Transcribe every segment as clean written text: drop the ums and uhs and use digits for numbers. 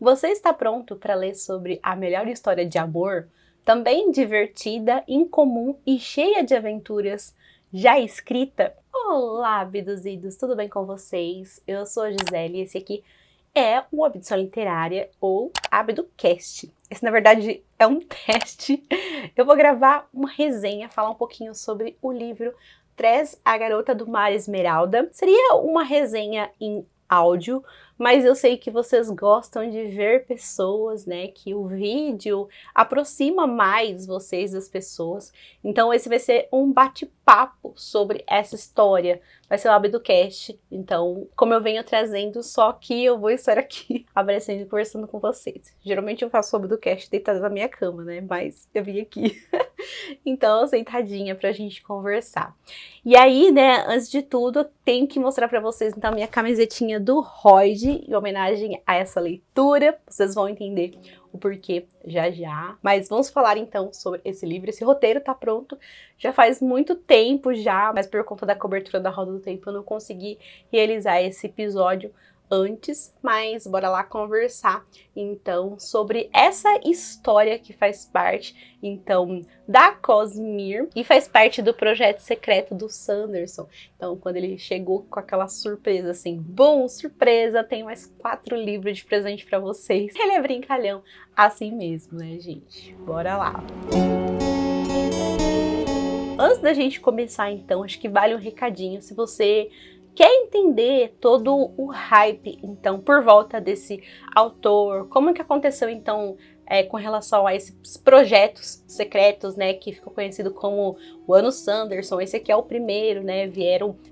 Você está pronto para ler sobre a melhor história de amor? Também divertida, incomum e cheia de aventuras, já escrita? Olá, abduzidos, tudo bem com vocês? Eu sou a Gisele e esse aqui é o Abdução Literária ou Abducast. Esse, na verdade, é um teste. Eu vou gravar uma resenha, falar um pouquinho sobre o livro Tres, a Garota do Mar Esmeralda. Seria uma resenha em áudio, mas eu sei que vocês gostam de ver pessoas, né, que o vídeo aproxima mais vocês das pessoas. Então esse vai ser um bate-papo sobre essa história, vai ser o Abducast. Então, como eu venho trazendo, só que eu vou estar aqui aparecendo e conversando com vocês. Geralmente eu faço o Abducast deitada na minha cama, né, mas eu vim aqui. Então, sentadinha pra gente conversar. E aí, né, antes de tudo, tenho que mostrar pra vocês, então, a minha camisetinha do Royd, em homenagem a essa leitura. Vocês vão entender o porquê já já. Mas vamos falar, então, sobre esse livro. Esse roteiro tá pronto já faz muito tempo já, mas por conta da cobertura da Roda do Tempo, eu não consegui realizar esse episódio antes, mas bora lá conversar então sobre essa história que faz parte então da Cosmere e faz parte do projeto secreto do Sanderson. Então quando ele chegou com aquela surpresa assim, bom, surpresa, tem mais 4 livros de presente pra vocês. Ele é brincalhão assim mesmo, né, gente? Bora lá! Antes da gente começar então, acho que vale um recadinho, se você quer entender todo o hype, então, por volta desse autor, como que aconteceu, então, com relação a esses projetos secretos, né, que ficou conhecido como o Ano Sanderson. Esse aqui é o primeiro, né,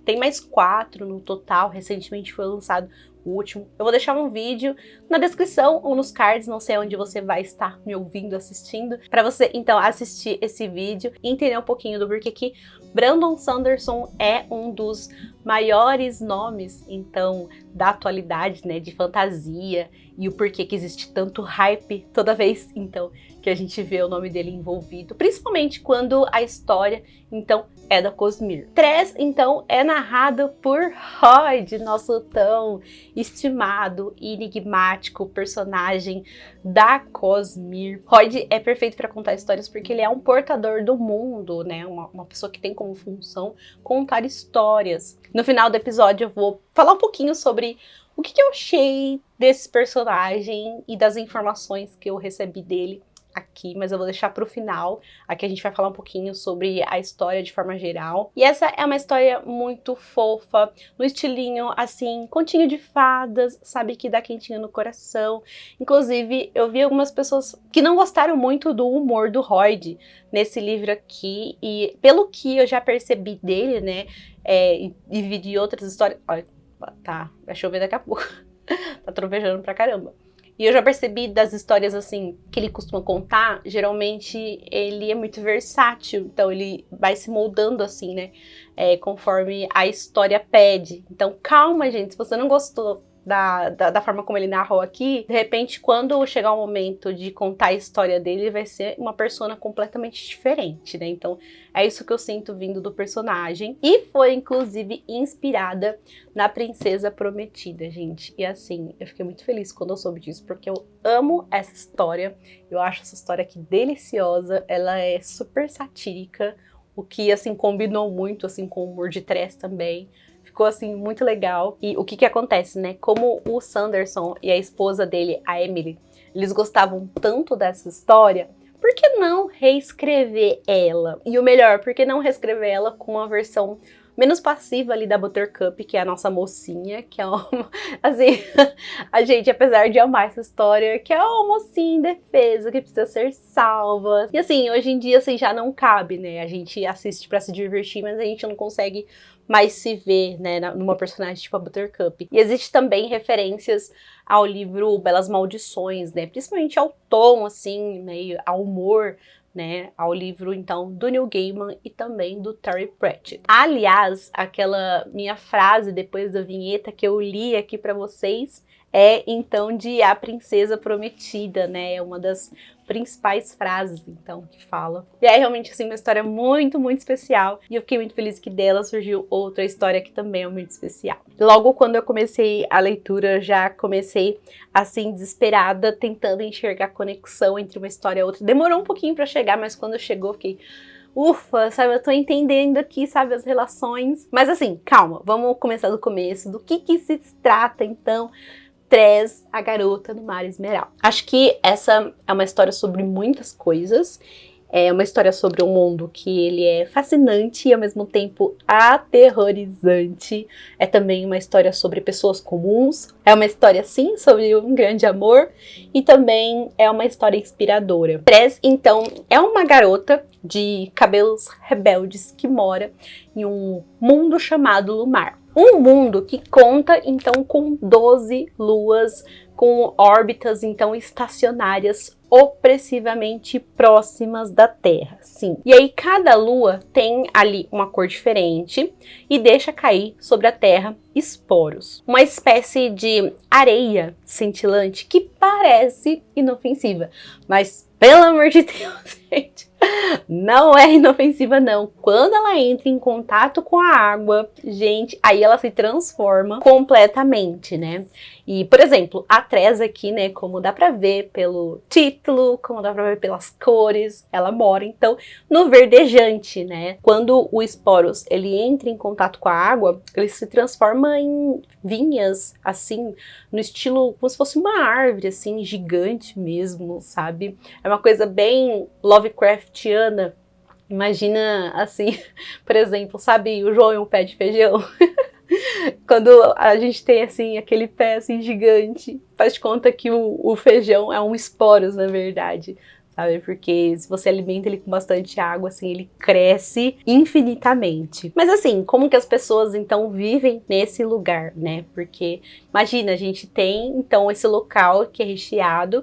tem mais 4 no total, recentemente foi lançado o último. Eu vou deixar um vídeo na descrição ou nos cards, não sei onde você vai estar me ouvindo, assistindo, para você, então, assistir esse vídeo e entender um pouquinho do porquê que Brandon Sanderson é um dos maiores nomes, então, da atualidade, né, de fantasia, e o porquê que existe tanto hype toda vez, então, que a gente vê o nome dele envolvido, principalmente quando a história, então, é da Cosmere. Tres, então, é narrado por Royd, nosso tão estimado e enigmático personagem da Cosmere. Royd é perfeito para contar histórias porque ele é um portador do mundo, né, uma pessoa que tem como função contar histórias. No final do episódio eu vou falar um pouquinho sobre o que eu achei desse personagem e das informações que eu recebi dele aqui, mas eu vou deixar para o final. Aqui a gente vai falar um pouquinho sobre a história de forma geral. E essa é uma história muito fofa, no estilinho assim, continho de fadas, sabe, que dá quentinho no coração. Inclusive, eu vi algumas pessoas que não gostaram muito do humor do Royd nesse livro aqui, e pelo que eu já percebi dele, né, e vi de outras histórias. Olha, tá, vai chover daqui a pouco. Tá trovejando pra caramba. E eu já percebi das histórias, assim, que ele costuma contar, geralmente ele é muito versátil, então ele vai se moldando, assim, né, conforme a história pede. Então calma, gente, se você não gostou da forma como ele narrou aqui, de repente, quando chegar o momento de contar a história dele, vai ser uma persona completamente diferente, né? Então, é isso que eu sinto vindo do personagem. E foi, inclusive, inspirada na Princesa Prometida, gente. E assim, eu fiquei muito feliz quando eu soube disso, porque eu amo essa história. Eu acho essa história aqui deliciosa. Ela é super satírica, o que, assim, combinou muito, assim, com o humor de Tres também. Ficou, assim, muito legal. E o que acontece, né? Como o Sanderson e a esposa dele, a Emily, eles gostavam tanto dessa história, por que não reescrever ela? E o melhor, por que não reescrever ela com uma versão menos passiva ali da Buttercup, que é a nossa mocinha, que é uma, assim, a gente, apesar de amar essa história, que é uma mocinha indefesa, que precisa ser salva. E assim, hoje em dia, assim, já não cabe, né? A gente assiste pra se divertir, mas a gente não consegue mais se ver, né, numa personagem tipo a Buttercup. E existe também referências ao livro Belas Maldições, né? Principalmente ao tom, assim, meio ao humor, né, ao livro, então, do Neil Gaiman e também do Terry Pratchett. Aliás, aquela minha frase depois da vinheta que eu li aqui pra vocês é então de A Princesa Prometida, né? É uma das principais frases, então, que fala. E é realmente, assim, uma história muito, muito especial. E eu fiquei muito feliz que dela surgiu outra história que também é muito especial. Logo quando eu comecei a leitura, já comecei, assim, desesperada, tentando enxergar a conexão entre uma história e outra. Demorou um pouquinho pra chegar, mas quando chegou, eu fiquei... Ufa, sabe, eu tô entendendo aqui, sabe, as relações. Mas assim, calma, vamos começar do começo. Do que se trata, então, Trez, a Garota do Mar Esmeralda. Acho que essa é uma história sobre muitas coisas. É uma história sobre um mundo que ele é fascinante e ao mesmo tempo aterrorizante. É também uma história sobre pessoas comuns. É uma história, sim, sobre um grande amor. E também é uma história inspiradora. Trez, então, é uma garota de cabelos rebeldes que mora em um mundo chamado Lumar. Um mundo que conta, então, com 12 luas, com órbitas, então, estacionárias opressivamente próximas da Terra, sim. E aí cada lua tem ali uma cor diferente e deixa cair sobre a Terra esporos. Uma espécie de areia cintilante que parece inofensiva, mas pelo amor de Deus, gente, não é inofensiva não. Quando ela entra em contato com a água, gente, aí ela se transforma completamente, né? E, por exemplo, a Trez aqui, né, como dá pra ver pelo título, como dá pra ver pelas cores, ela mora, então, no verdejante, né? Quando o esporos, ele entra em contato com a água, ele se transforma em vinhas, assim, no estilo como se fosse uma árvore, assim, gigante mesmo, sabe? É uma coisa bem Lovecraftiana. Imagina, assim, por exemplo, sabe o João e um pé de feijão? Quando a gente tem, assim, aquele pé, assim, gigante, faz de conta que o feijão é um esporos, na verdade, sabe? Porque se você alimenta ele com bastante água, assim, ele cresce infinitamente. Mas, assim, como que as pessoas, então, vivem nesse lugar, né? Porque, imagina, a gente tem, então, esse local que é recheado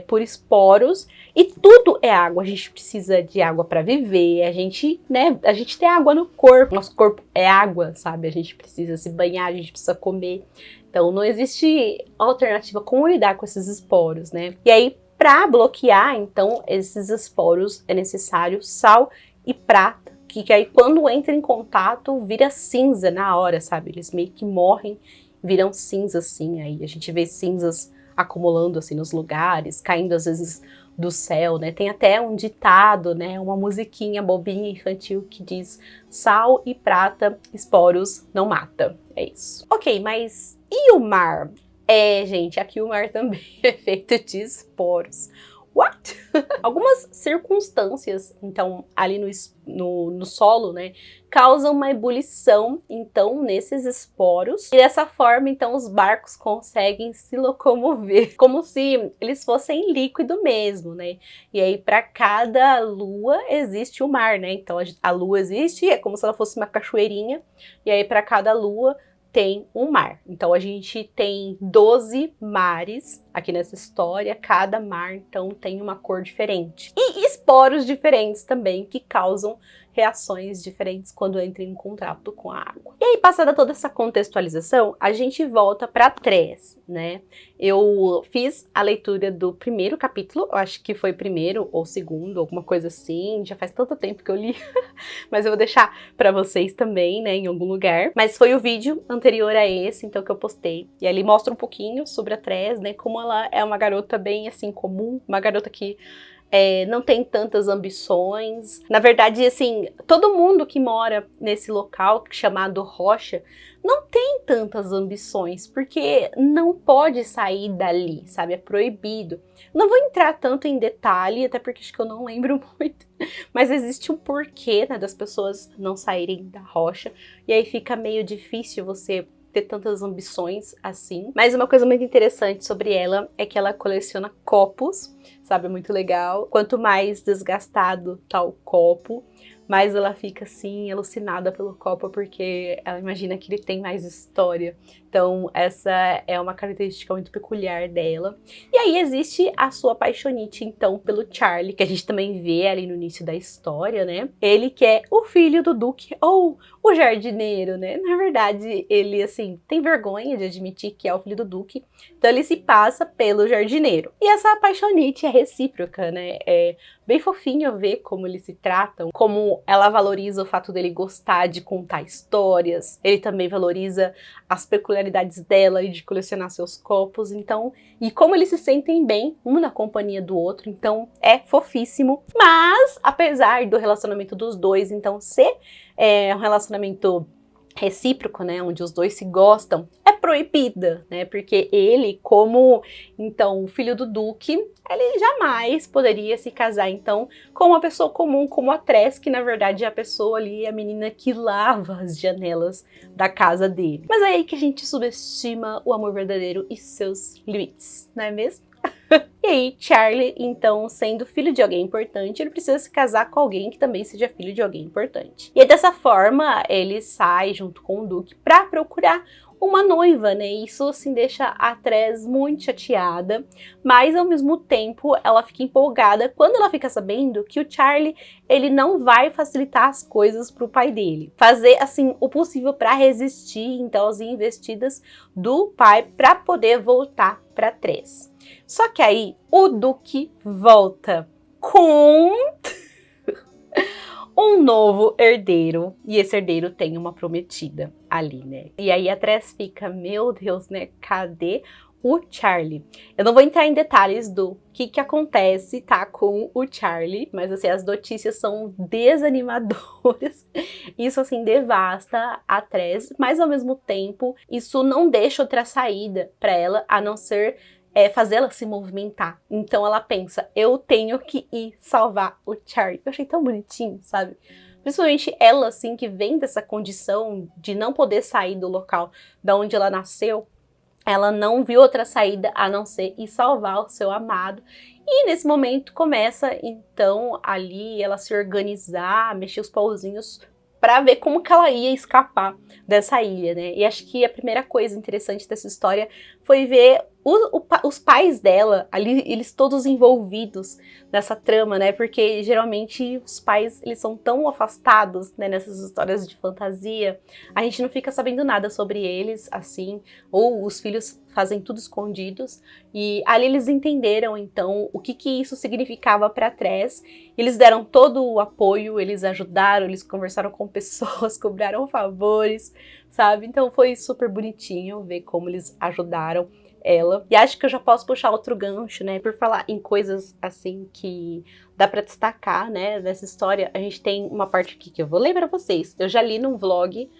por esporos e tudo é água. A gente precisa de água para viver, a gente, né, a gente tem água no corpo, nosso corpo é água, sabe? A gente precisa se banhar, a gente precisa comer. Então, não existe alternativa como lidar com esses esporos, né? E aí, para bloquear, então, esses esporos é necessário sal e prata, que aí quando entra em contato vira cinza na hora, sabe? Eles meio que morrem, viram cinza assim, aí a gente vê cinzas acumulando assim nos lugares, caindo às vezes do céu, né? Tem até um ditado, né? Uma musiquinha bobinha infantil que diz: sal e prata, esporos não mata. É isso. Ok, mas e o mar? Gente, aqui o mar também é feito de esporos. What? Algumas circunstâncias, então, ali no solo, né, causam uma ebulição, então, nesses esporos. E dessa forma, então, os barcos conseguem se locomover, como se eles fossem líquido mesmo, né? E aí, para cada lua, existe o mar, né? Então, a lua existe, é como se ela fosse uma cachoeirinha. E aí, para cada lua, tem um mar. Então a gente tem 12 mares aqui nessa história, cada mar então tem uma cor diferente. E esporos diferentes também que causam reações diferentes quando entra em contato com a água. E aí, passada toda essa contextualização, a gente volta para Trez, né? Eu fiz a leitura do primeiro capítulo, eu acho que foi primeiro ou segundo, alguma coisa assim, já faz tanto tempo que eu li, mas eu vou deixar para vocês também, né, em algum lugar. Mas foi o vídeo anterior a esse, então, que eu postei. E ali mostra um pouquinho sobre a Trez, né, como ela é uma garota bem, assim, comum, uma garota que não tem tantas ambições. Na verdade, assim, todo mundo que mora nesse local chamado Rocha não tem tantas ambições, porque não pode sair dali, sabe? É proibido. Não vou entrar tanto em detalhe, até porque acho que eu não lembro muito, mas existe um porquê, né, das pessoas não saírem da rocha, e aí fica meio difícil você ter tantas ambições assim. Mas uma coisa muito interessante sobre ela é que ela coleciona copos, sabe? É muito legal. Quanto mais desgastado tá o copo, mais ela fica assim, alucinada pelo copo, porque ela imagina que ele tem mais história. Então, essa é uma característica muito peculiar dela. E aí existe a sua paixonite, então, pelo Charlie, que a gente também vê ali no início da história, né? Ele que é o filho do Duque, ou o jardineiro, né? Na verdade, ele, assim, tem vergonha de admitir que é o filho do Duque, então ele se passa pelo jardineiro. E essa paixonite é recíproca, né? É bem fofinho ver como eles se tratam, como ela valoriza o fato dele gostar de contar histórias, ele também valoriza as peculiaridades dela e de colecionar seus copos, então, e como eles se sentem bem, um na companhia do outro, então é fofíssimo. Mas, apesar do relacionamento dos dois, então, ser um relacionamento recíproco, né, onde os dois se gostam, é proibida, né, porque ele, como, então, o filho do Duque, ele jamais poderia se casar, então, com uma pessoa comum como a Tress, que na verdade é a pessoa ali, a menina que lava as janelas da casa dele. Mas é aí que a gente subestima o amor verdadeiro e seus limites, não é mesmo? E aí, Charlie, então, sendo filho de alguém importante, ele precisa se casar com alguém que também seja filho de alguém importante. E dessa forma, ele sai junto com o Duque para procurar uma noiva, né? Isso, assim, deixa a Tress muito chateada, mas, ao mesmo tempo, ela fica empolgada quando ela fica sabendo que o Charlie, ele não vai facilitar as coisas pro pai dele. Fazer, assim, o possível para resistir, então, às investidas do pai para poder voltar para Tress. Só que aí o Duque volta com um novo herdeiro, e esse herdeiro tem uma prometida ali, né? E aí a Tress fica, meu Deus, né? Cadê o Charlie? Eu não vou entrar em detalhes do que acontece, tá, com o Charlie, mas assim, as notícias são desanimadoras. Isso, assim, devasta a Tress, mas ao mesmo tempo, isso não deixa outra saída para ela, a não ser fazer ela se movimentar. Então ela pensa, eu tenho que ir salvar o Charlie. Eu achei tão bonitinho, sabe? Principalmente ela, assim, que vem dessa condição de não poder sair do local da onde ela nasceu, ela não viu outra saída a não ser ir salvar o seu amado. E nesse momento começa, então, ali ela se organizar, mexer os pauzinhos para ver como que ela ia escapar dessa ilha, né? E acho que a primeira coisa interessante dessa história foi ver os pais dela ali, eles todos envolvidos nessa trama, né? Porque geralmente os pais, eles são tão afastados, né, nessas histórias de fantasia, a gente não fica sabendo nada sobre eles, assim, ou os filhos fazem tudo escondidos, e ali eles entenderam, então, o que isso significava para Tress. Eles deram todo o apoio, eles ajudaram, eles conversaram com pessoas, cobraram favores, sabe? Então foi super bonitinho ver como eles ajudaram ela. E acho que eu já posso puxar outro gancho, né? Por falar em coisas assim que dá pra destacar, né? Nessa história, a gente tem uma parte aqui que eu vou ler pra vocês. Eu já li num vlog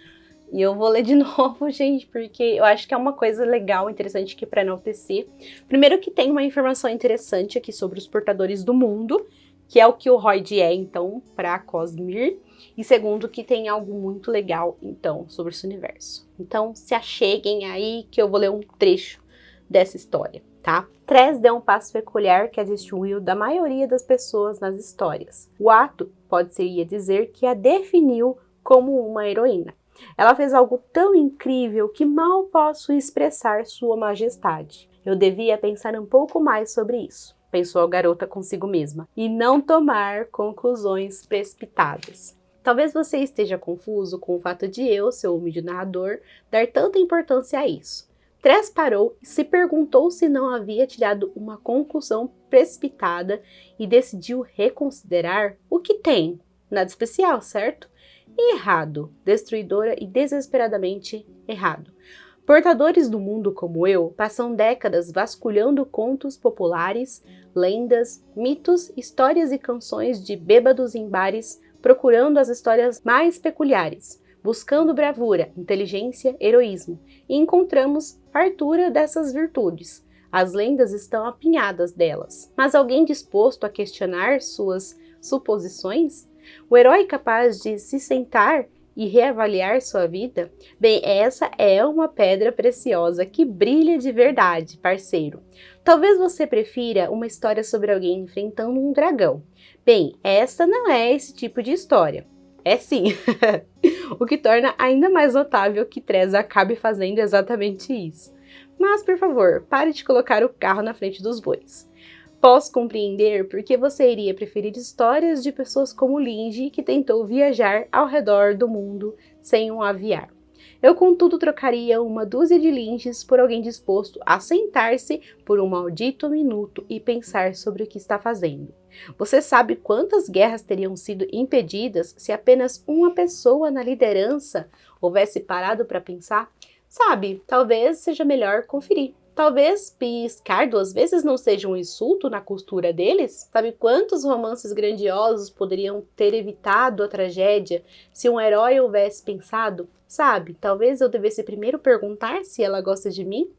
e eu vou ler de novo, gente, porque eu acho que é uma coisa legal, interessante aqui pra enaltecer. Primeiro que tem uma informação interessante aqui sobre os portadores do mundo, que é o que o Royd é, então, pra Cosmere. E segundo, que tem algo muito legal, então, sobre esse universo. Então, se acheguem aí que eu vou ler um trecho dessa história, tá? Tress deu um passo peculiar que a distinguiu da maioria das pessoas nas histórias. O ato pode-se dizer que a definiu como uma heroína. Ela fez algo tão incrível que mal posso expressar sua majestade. Eu devia pensar um pouco mais sobre isso, pensou a garota consigo mesma, e não tomar conclusões precipitadas. Talvez você esteja confuso com o fato de eu, seu humilde narrador, dar tanta importância a isso. Tress parou e se perguntou se não havia tirado uma conclusão precipitada e decidiu reconsiderar o que tem. Nada especial, certo? Errado, destruidora e desesperadamente errado. Portadores do mundo como eu passam décadas vasculhando contos populares, lendas, mitos, histórias e canções de bêbados em bares, procurando as histórias mais peculiares, buscando bravura, inteligência, heroísmo, e encontramos fartura dessas virtudes. As lendas estão apinhadas delas. Mas alguém disposto a questionar suas suposições? O herói capaz de se sentar e reavaliar sua vida? Bem, essa é uma pedra preciosa que brilha de verdade, parceiro. Talvez você prefira uma história sobre alguém enfrentando um dragão. Bem, esta não é esse tipo de história. É sim. O que torna ainda mais notável que Trez acabe fazendo exatamente isso. Mas, por favor, pare de colocar o carro na frente dos bois. Posso compreender porque você iria preferir histórias de pessoas como Linge, que tentou viajar ao redor do mundo sem um aviar. Eu, contudo, trocaria uma dúzia de Linges por alguém disposto a sentar-se por um maldito minuto e pensar sobre o que está fazendo. Você sabe quantas guerras teriam sido impedidas se apenas uma pessoa na liderança houvesse parado para pensar? Sabe, talvez seja melhor conferir. Talvez piscar 2 vezes não seja um insulto na costura deles? Sabe quantos romances grandiosos poderiam ter evitado a tragédia se um herói houvesse pensado? Sabe, talvez eu devesse primeiro perguntar se ela gosta de mim?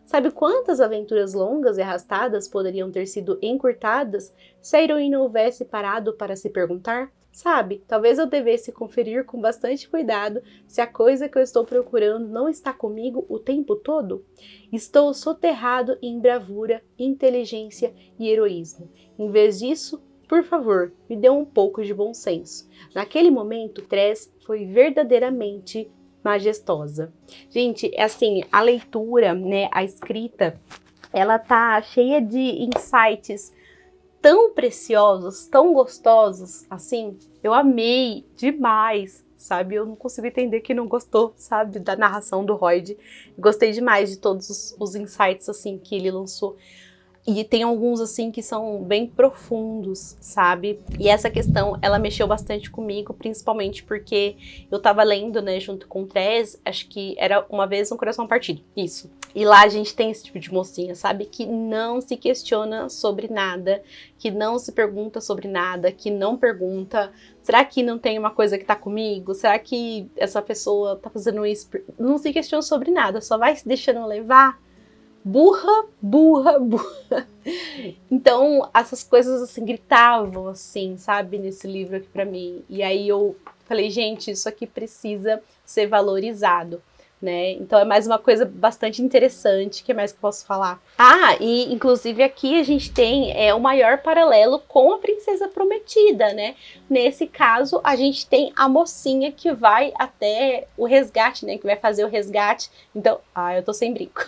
Sabe quantas aventuras longas e arrastadas poderiam ter sido encurtadas se a heroína houvesse parado para se perguntar? Sabe, talvez eu devesse conferir com bastante cuidado se a coisa que eu estou procurando não está comigo o tempo todo? Estou soterrado em bravura, inteligência e heroísmo. Em vez disso, por favor, me dê um pouco de bom senso. Naquele momento, Trez foi verdadeiramente majestosa. Gente, é assim, a leitura, né, a escrita, ela tá cheia de insights tão preciosos, tão gostosos, assim, eu amei demais, sabe? Eu não consigo entender quem não gostou, sabe, da narração do Royd. Gostei demais de todos os insights, assim, que ele lançou. E tem alguns, assim, que são bem profundos, sabe? E essa questão, ela mexeu bastante comigo, principalmente porque eu tava lendo, né, junto com o Trez, acho que era Uma Vez um Coração Partido, isso. E lá a gente tem esse tipo de mocinha, sabe? Que não se questiona sobre nada, que não se pergunta sobre nada, que não pergunta, será que não tem uma coisa que tá comigo? Será que essa pessoa tá fazendo isso? Não se questiona sobre nada, só vai se deixando levar. Burra, burra, burra. Então, essas coisas, assim, gritavam, assim, sabe, nesse livro aqui pra mim. E aí eu falei, gente, isso aqui precisa ser valorizado, né? Então é mais uma coisa bastante interessante. O que mais que eu posso falar? Ah, e inclusive aqui a gente tem o maior paralelo com a Princesa Prometida, né? Nesse caso, a gente tem a mocinha que vai até o resgate, né? Que vai fazer o resgate. Então, eu tô sem brinco.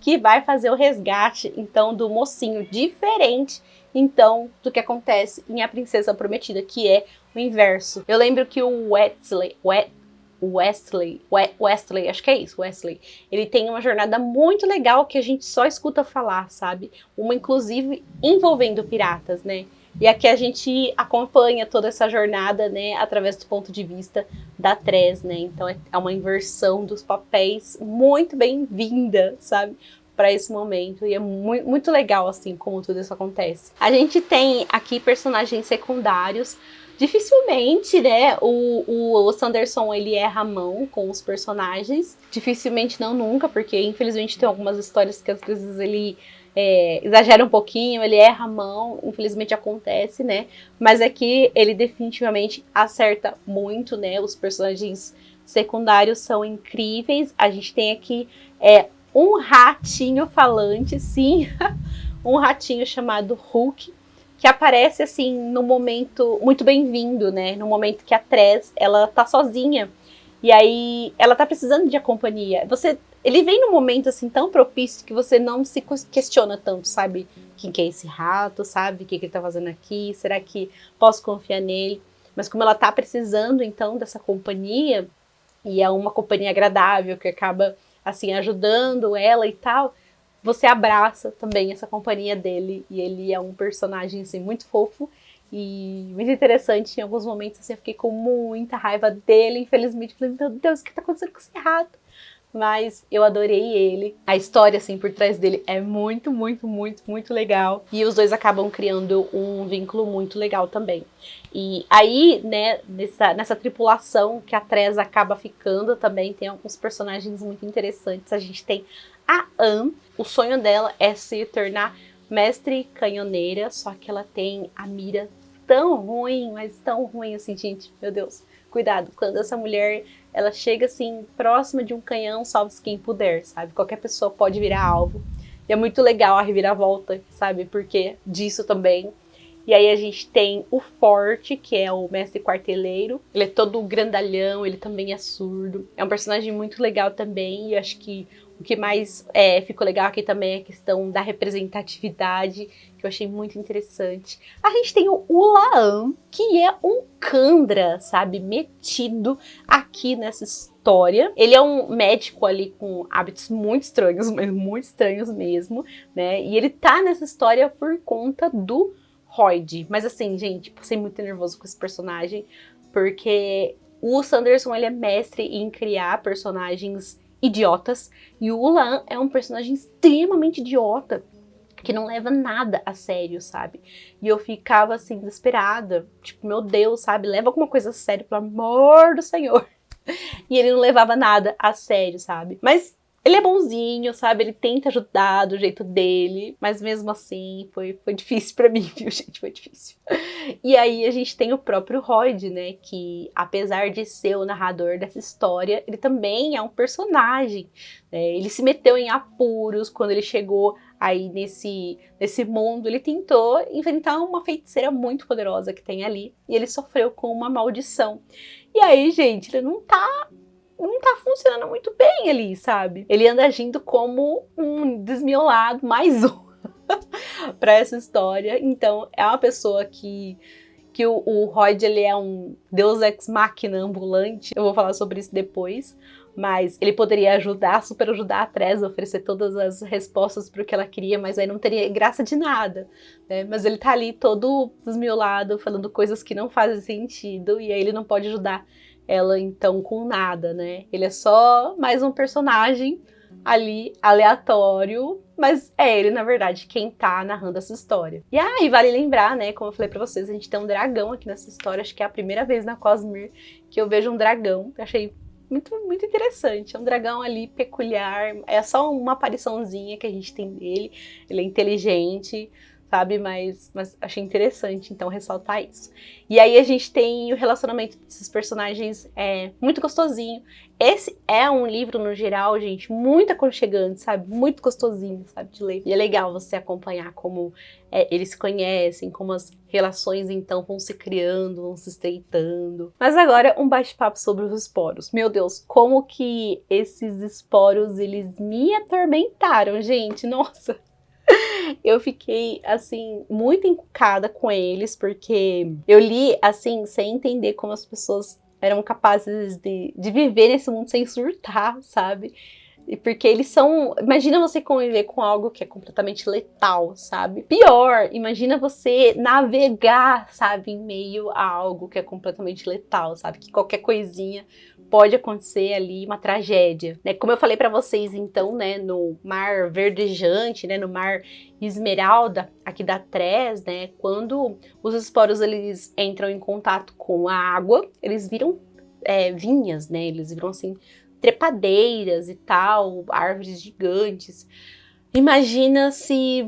Que vai fazer o resgate, então, do mocinho, diferente, então, do que acontece em A Princesa Prometida, que é o inverso. Eu lembro que o Wesley, acho que é isso, Wesley, ele tem uma jornada muito legal que a gente só escuta falar, sabe? Uma, inclusive, envolvendo piratas, né? E aqui a gente acompanha toda essa jornada, né, através do ponto de vista da Trez, né? Então é uma inversão dos papéis muito bem-vinda, sabe? Para esse momento. E é muito legal, assim, como tudo isso acontece. A gente tem aqui personagens secundários. Dificilmente, né, o Sanderson, ele erra a mão com os personagens. Dificilmente, não nunca, porque infelizmente tem algumas histórias que às vezes ele exagera um pouquinho, ele erra a mão, infelizmente acontece, né? Mas aqui ele definitivamente acerta muito, né? Os personagens secundários são incríveis. A gente tem aqui um ratinho falante, sim, um ratinho chamado Hulk, que aparece assim no momento muito bem-vindo, né? No momento que a Trez, ela tá sozinha e aí ela tá precisando de companhia. Ele vem num momento assim tão propício que você não se questiona tanto, sabe? Quem que é esse rato, sabe? O que ele tá fazendo aqui? Será que posso confiar nele? Mas como ela tá precisando então dessa companhia, e é uma companhia agradável que acaba assim ajudando ela e tal, você abraça também essa companhia dele, e ele é um personagem assim muito fofo e muito interessante. Em alguns momentos assim, eu fiquei com muita raiva dele, infelizmente, falei, meu Deus, o que tá acontecendo com esse rato? Mas eu adorei ele. A história, assim, por trás dele é muito, muito, muito, muito legal. E os dois acabam criando um vínculo muito legal também. E aí, né, nessa tripulação que a Trez acaba ficando também, tem alguns personagens muito interessantes. A gente tem a Anne. O sonho dela é se tornar mestre canhoneira, só que ela tem a mira tão ruim, mas tão ruim assim, gente, meu Deus. Cuidado, quando essa mulher, ela chega assim, próxima de um canhão, salve-se quem puder, sabe? Qualquer pessoa pode virar alvo. E é muito legal a reviravolta, sabe? Porque disso também. E aí a gente tem o Forte, que é o mestre quarteleiro. Ele é todo grandalhão, ele também é surdo. É um personagem muito legal também, e acho que o que mais ficou legal aqui também é a questão da representatividade, que eu achei muito interessante. A gente tem o Ulaan, que é um Kandra, sabe, metido aqui nessa história. Ele é um médico ali com hábitos muito estranhos, mas muito estranhos mesmo, né? E ele tá nessa história por conta do Royd. Mas assim, gente, passei muito nervoso com esse personagem, porque o Sanderson, ele é mestre em criar personagens idiotas, e o Ulaan é um personagem extremamente idiota, que não leva nada a sério, sabe? E eu ficava assim, desesperada, tipo, meu Deus, sabe? Leva alguma coisa a sério, pelo amor do Senhor. E ele não levava nada a sério, sabe? Mas ele é bonzinho, sabe? Ele tenta ajudar do jeito dele, mas mesmo assim foi difícil pra mim, viu, gente? Foi difícil. E aí a gente tem o próprio Royd, né? Que apesar de ser o narrador dessa história, ele também é um personagem. Né? Ele se meteu em apuros quando ele chegou aí nesse mundo. Ele tentou enfrentar uma feiticeira muito poderosa que tem ali, e ele sofreu com uma maldição. E aí, gente, ele não tá funcionando muito bem ali, sabe? Ele anda agindo como um desmiolado, mais um pra essa história. Então, é uma pessoa que o Royd, ele é um deus ex machina ambulante. Eu vou falar sobre isso depois. Mas ele poderia ajudar, super ajudar a Treza, oferecer todas as respostas pro que ela queria, mas aí não teria graça de nada, né? Mas ele tá ali todo desmiolado, falando coisas que não fazem sentido, e aí ele não pode ajudar ela, então, com nada, né? Ele é só mais um personagem ali, aleatório, mas é ele, na verdade, quem tá narrando essa história. E aí, vale lembrar, né, como eu falei pra vocês, a gente tem um dragão aqui nessa história, acho que é a primeira vez na Cosmere que eu vejo um dragão, eu achei muito, muito interessante. É um dragão ali peculiar, é só uma apariçãozinha que a gente tem dele, ele é inteligente, sabe, mas achei interessante, então, ressaltar isso. E aí a gente tem o relacionamento desses personagens muito gostosinho. Esse é um livro, no geral, gente, muito aconchegante, sabe, muito gostosinho, sabe, de ler. E é legal você acompanhar como eles se conhecem, como as relações, então, vão se criando, vão se estreitando. Mas agora, um bate-papo sobre os esporos. Meu Deus, como que esses esporos, eles me atormentaram, gente, nossa! Eu fiquei, assim, muito encucada com eles, porque eu li, assim, sem entender como as pessoas eram capazes de viver nesse mundo sem surtar, sabe? E porque eles são... Imagina você conviver com algo que é completamente letal, sabe? Pior, imagina você navegar, sabe? Em meio a algo que é completamente letal, sabe? Que qualquer coisinha pode acontecer ali, uma tragédia, né? Como eu falei pra vocês, então, né? No mar verdejante, né? No mar esmeralda, aqui da Trez, né? Quando os esporos, eles entram em contato com a água, eles viram vinhas, né? Eles viram, assim, trepadeiras e tal, árvores gigantes. Imagina se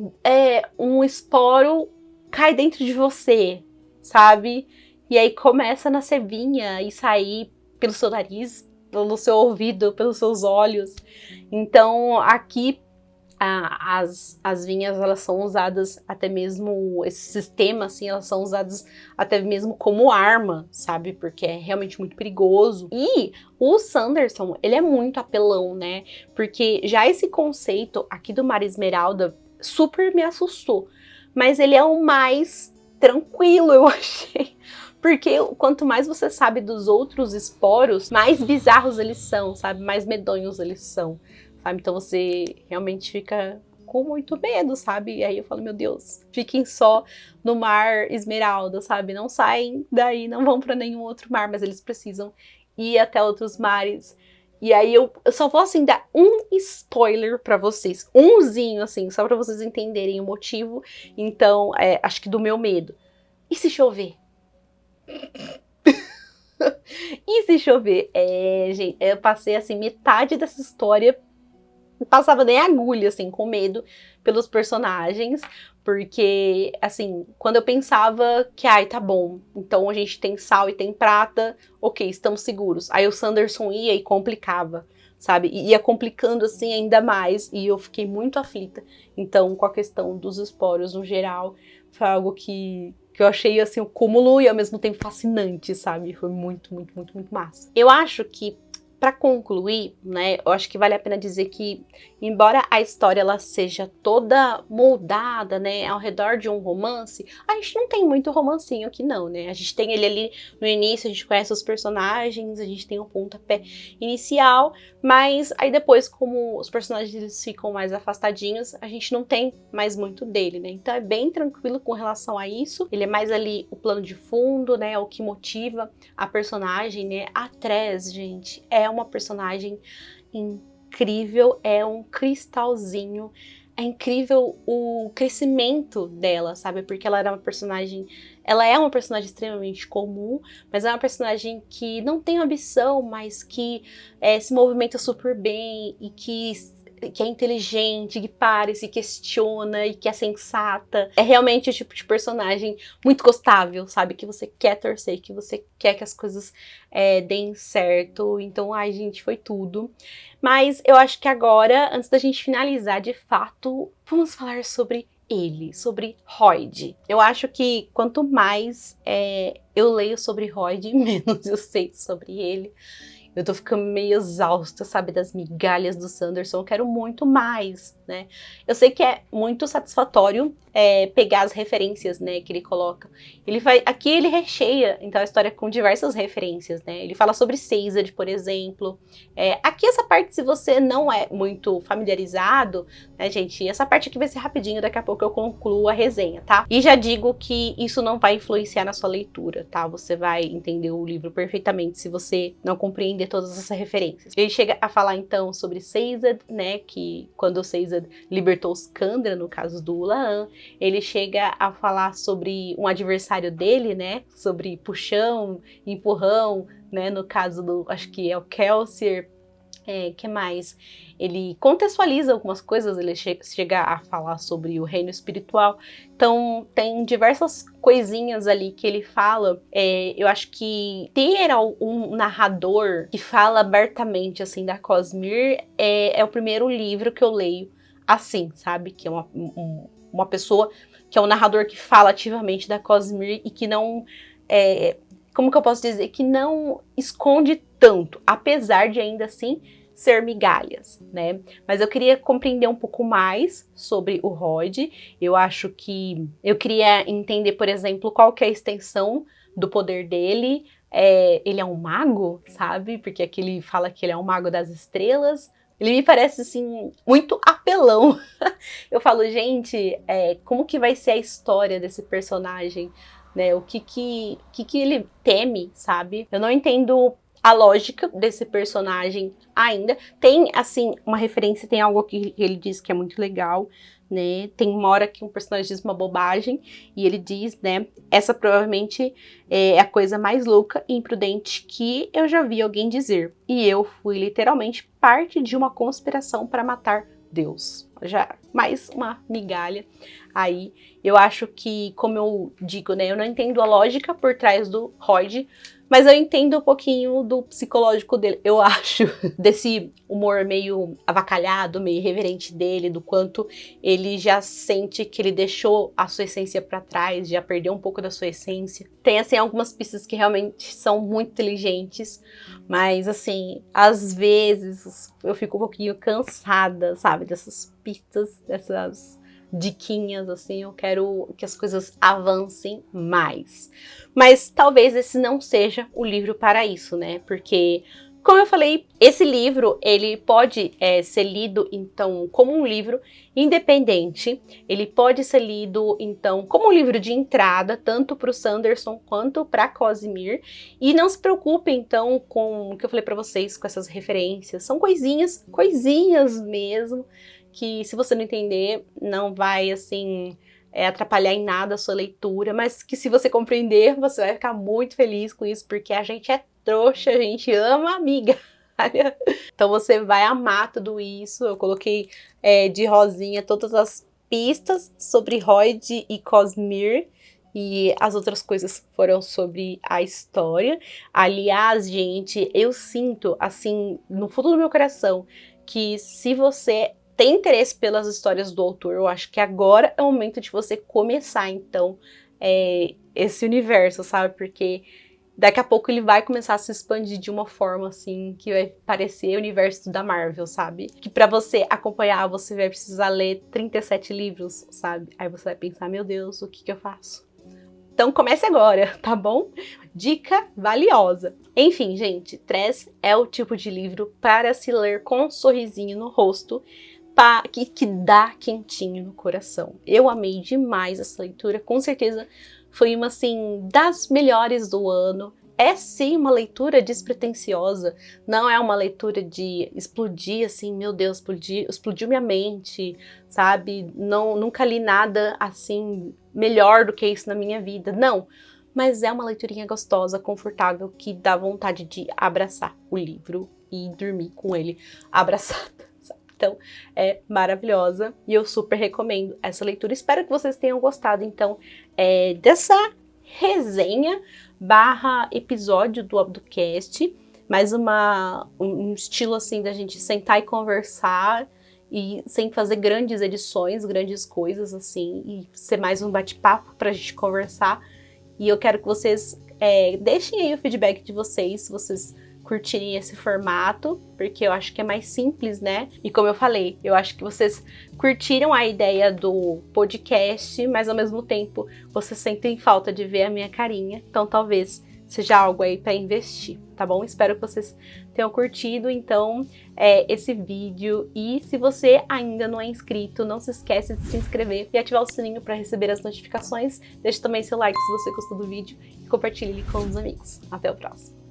um esporo cai dentro de você, sabe? E aí começa a nascer vinha e sair pelo seu nariz, pelo seu ouvido, pelos seus olhos. Então aqui as vinhas, elas são usadas até mesmo, esse sistema, assim, elas são usadas até mesmo como arma, sabe? Porque é realmente muito perigoso. E o Sanderson, ele é muito apelão, né? Porque já esse conceito aqui do Mar Esmeralda super me assustou. Mas ele é o mais tranquilo, eu achei. Porque quanto mais você sabe dos outros esporos, mais bizarros eles são, sabe? Mais medonhos eles são. Sabe? Então você realmente fica com muito medo, sabe? E aí eu falo, meu Deus, fiquem só no Mar Esmeralda, sabe? Não saem daí, não vão para nenhum outro mar, mas eles precisam ir até outros mares. E aí eu só vou, assim, dar um spoiler pra vocês. Umzinho, assim, só pra vocês entenderem o motivo. Então, acho que do meu medo. E se chover? E se chover? Gente, eu passei, assim, metade dessa história, não passava nem agulha, assim, com medo pelos personagens, porque, assim, quando eu pensava que, ai, tá bom, então a gente tem sal e tem prata, ok, estamos seguros. Aí o Sanderson ia e complicava, sabe? E ia complicando, assim, ainda mais, e eu fiquei muito aflita. Então, com a questão dos esporos no geral, foi algo que que eu achei assim o cúmulo e ao mesmo tempo fascinante, sabe? Foi muito, muito, muito, muito massa. Eu acho que para concluir, né, eu acho que vale a pena dizer que, embora a história ela seja toda moldada, né, ao redor de um romance, a gente não tem muito romancinho aqui não, né? A gente tem ele ali no início, a gente conhece os personagens, a gente tem um pontapé inicial, mas aí depois, como os personagens eles ficam mais afastadinhos, a gente não tem mais muito dele, né? Então é bem tranquilo com relação a isso. Ele é mais ali o plano de fundo, né, o que motiva a personagem, né? A Tres, gente, é uma personagem incrível, é um cristalzinho. É incrível o crescimento dela, sabe? Porque ela é uma personagem extremamente comum, mas é uma personagem que não tem ambição, mas que se movimenta super bem e que é inteligente, que para e se questiona e que é sensata. É realmente o tipo de personagem muito gostável, sabe? Que você quer torcer, que você quer que as coisas deem certo. Então, ai, gente, foi tudo. Mas eu acho que agora, antes da gente finalizar de fato, vamos falar sobre ele, sobre Royd. Eu acho que quanto mais eu leio sobre Royd, menos eu sei sobre ele. Eu tô ficando meio exausta, sabe, das migalhas do Sanderson. Eu quero muito mais, né? Eu sei que é muito satisfatório pegar as referências, né, que ele coloca. Aqui ele recheia, então, a história com diversas referências, né? Ele fala sobre Sazed, por exemplo. Aqui essa parte, se você não é muito familiarizado, né, gente, essa parte aqui vai ser rapidinho, daqui a pouco eu concluo a resenha, tá? E já digo que isso não vai influenciar na sua leitura, tá? Você vai entender o livro perfeitamente se você não compreender todas essas referências. Ele chega a falar, então, sobre Sazed, né, que quando o Sazed libertou os Kandra, no caso do Ulaan, ele chega a falar sobre um adversário dele, né, sobre puxão, empurrão, né, no caso do, acho que é o Kelsier. Que mais? Ele contextualiza algumas coisas, ele chega a falar sobre o reino espiritual. Então, tem diversas coisinhas ali que ele fala. Eu acho que ter um narrador que fala abertamente, assim, da Cosmere é o primeiro livro que eu leio assim, sabe? Que é uma pessoa, que é um narrador que fala ativamente da Cosmere e que não... como que eu posso dizer? Que não esconde tanto, apesar de ainda assim ser migalhas, né? Mas eu queria compreender um pouco mais sobre o Royd. Eu acho que eu queria entender, por exemplo, qual que é a extensão do poder dele. Ele é um mago, sabe? Porque aqui ele fala que ele é um mago das estrelas. Ele me parece, assim, muito apelão. Eu falo, gente, como que vai ser a história desse personagem? Né, o que ele teme, sabe? Eu não entendo a lógica desse personagem ainda. Tem, assim, uma referência, tem algo que ele diz que é muito legal, né? Tem uma hora que um personagem diz uma bobagem e ele diz, né? Essa provavelmente é a coisa mais louca e imprudente que eu já vi alguém dizer. E eu fui literalmente parte de uma conspiração para matar Deus. Já mais uma migalha aí. Eu acho que, como eu digo, né, eu não entendo a lógica por trás do Royd, mas eu entendo um pouquinho do psicológico dele, eu acho, desse humor meio avacalhado, meio irreverente dele, do quanto ele já sente que ele deixou a sua essência para trás, já perdeu um pouco da sua essência. Tem, assim, algumas pistas que realmente são muito inteligentes, mas, assim, às vezes eu fico um pouquinho cansada, sabe, dessas pistas, dessas diquinhas, assim, eu quero que as coisas avancem mais. Mas talvez esse não seja o livro para isso, né? Porque, como eu falei, esse livro, ele pode ser lido, então, como um livro independente. Ele pode ser lido, então, como um livro de entrada, tanto para o Sanderson quanto para a Cosmere. E não se preocupe, então, com o que eu falei para vocês, com essas referências. São coisinhas mesmo, que se você não entender, não vai, assim, atrapalhar em nada a sua leitura, mas que se você compreender, você vai ficar muito feliz com isso, porque a gente é trouxa, a gente ama amiga. Então você vai amar tudo isso. Eu coloquei de rosinha todas as pistas sobre Royd e Cosmere, e as outras coisas foram sobre a história. Aliás, gente, eu sinto, assim, no fundo do meu coração, que se você tem interesse pelas histórias do autor, eu acho que agora é o momento de você começar, então, esse universo, sabe? Porque daqui a pouco ele vai começar a se expandir de uma forma assim que vai parecer o universo da Marvel, sabe? Que pra você acompanhar, você vai precisar ler 37 livros, sabe? Aí você vai pensar, meu Deus, o que eu faço? Então comece agora, tá bom? Dica valiosa. Enfim, gente, Tress é o tipo de livro para se ler com um sorrisinho no rosto, que dá quentinho no coração. Eu amei demais essa leitura, com certeza foi uma, assim, das melhores do ano. É sim uma leitura despretensiosa, não é uma leitura de explodir, assim, meu Deus, explodiu minha mente, sabe? Não, nunca li nada, assim, melhor do que isso na minha vida, não. Mas é uma leiturinha gostosa, confortável, que dá vontade de abraçar o livro e dormir com ele abraçada. Então, é maravilhosa e eu super recomendo essa leitura. Espero que vocês tenham gostado, então, dessa resenha / episódio do Abducast. Mais um estilo, assim, da gente sentar e conversar e sem fazer grandes edições, grandes coisas, assim, e ser mais um bate-papo pra gente conversar. E eu quero que vocês deixem aí o feedback de vocês, se vocês curtirem esse formato, porque eu acho que é mais simples, né? E como eu falei, eu acho que vocês curtiram a ideia do podcast, mas ao mesmo tempo vocês sentem falta de ver a minha carinha, então talvez seja algo aí para investir, tá bom? Espero que vocês tenham curtido, então, esse vídeo. E se você ainda não é inscrito, não se esquece de se inscrever e ativar o sininho para receber as notificações. Deixe também seu like se você gostou do vídeo e compartilhe ele com os amigos. Até o próximo!